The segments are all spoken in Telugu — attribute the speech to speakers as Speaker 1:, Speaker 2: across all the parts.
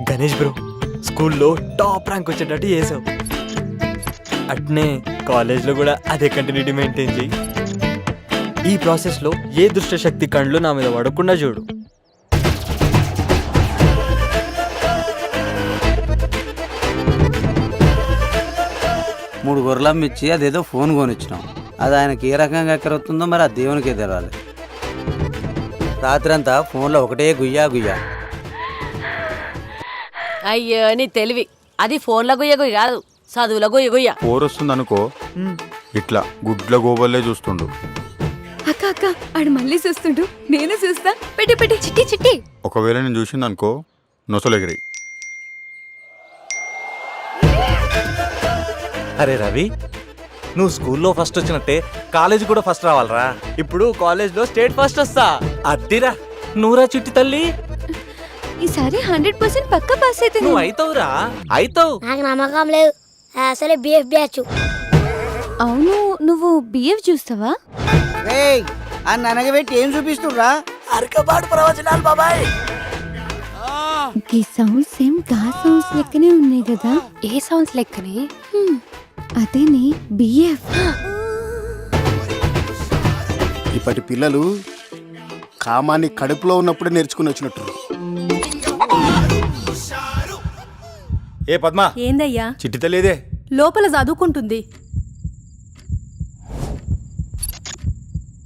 Speaker 1: గణేష్ బ్రో స్కూల్లో టాప్ ర్యాంక్ వచ్చేటట్టు చేసావు. అట్నే కాలేజ్లో కూడా అదే కంటిన్యూటీ మెయింటైన్ చేయి. ఈ ప్రాసెస్లో ఏ దుష్ట శక్తి కళ్ళు నా మీద పడకుండా చూడు.
Speaker 2: మూడు గొర్రెలం ఇచ్చి అదేదో ఫోన్ కొనిచ్చినాం. అది ఆయనకి ఏ రకంగా ఎక్కరవుతుందో మరి ఆ దేవునికే తెరాలి. రాత్రి అంతా ఫోన్లో ఒకటే గుయ్యా గుయ్యా.
Speaker 3: అయ్యో నీ తెలివి, అది ఫోన్ల గుయ్య గుయ్య కాదు, చదువుల గుయ్య గుయ్య.
Speaker 4: పోరొస్తుంది అనుకో, ఇట్లా గుడ్ల గోబల్లే చూస్తుండు.
Speaker 5: అక్క అక్క ఆడు మళ్ళీ చూస్తుండు, నేను చూస్తా. పెట్టి పెట్టి చిట్టి చిట్టి.
Speaker 4: ఒకవేళ నేను చూసింది అనుకో, నొసలెగిరి.
Speaker 6: అరే రవి, నువ్వు స్కూల్లో ఫస్ట్ వచ్చినట్టే కాలేజ్ కూడా ఫస్ట్ రావాలరా.
Speaker 1: ఇప్పుడు కాలేజ్లో స్టేట్ ఫస్ట్ వస్తా.
Speaker 6: అద్దిరా, నువ్వురా చిట్టి తల్లి,
Speaker 5: ఈసారి 100% పక్క పాస్ అయితే
Speaker 6: నువ్వు అయితావురా, అయితావు.
Speaker 7: నాకు నమ్మకం లేదు, అసలే బిఎఫ్ బ్యాచ్.
Speaker 5: అవును, నువ్వు బిఎఫ్ చూస్తావా?
Speaker 2: అని అనగబెట్టి ఏం చూపిస్తుర్రా?
Speaker 1: అరకబాటు ప్రవచనాలు బాబాయ్.
Speaker 5: ఈ సౌండ్స్ సేమ్ గా సౌండ్స్ లెక్కనే ఉన్నాయి కదా.
Speaker 3: ఏ సౌండ్స్ లెక్కనే?
Speaker 5: అదేనే బిఎఫ్.
Speaker 8: ఇప్పటి పిల్లలు కామాన్ని కడుపులో ఉన్నప్పుడే నేర్చుకుని వచ్చినట్టు.
Speaker 4: ఏ పద్మా,
Speaker 9: ఏందయ్యా?
Speaker 4: చిట్టి తల్లిదే
Speaker 9: లోపల చదువుకుంటుంది.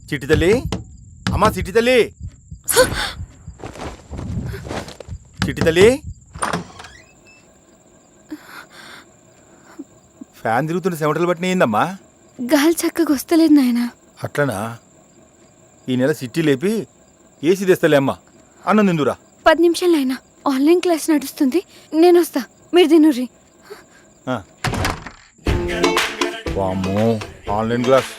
Speaker 4: చిట్టి తల్లి, అమ్మా చిట్టి తల్లి, చిట్టి తల్లి. ఫ్యాన్ తిరుగుతున్న చెమటలు బట్టి ఏందమ్మా?
Speaker 5: గాలి చక్కగా వస్తలేదు నాయనా.
Speaker 4: అట్లనా? ఈ నెల సిట్టి లేపి ఏసీ తెస్తలే అమ్మా, అన్నం తిందురా.
Speaker 5: 10 నిమిషాలు అయినా ఆన్లైన్ క్లాస్ నడుస్తుంది, నేను వస్తా, మీరు తినుర్రి.
Speaker 4: వామ్మో, ఆన్లైన్ క్లాస్.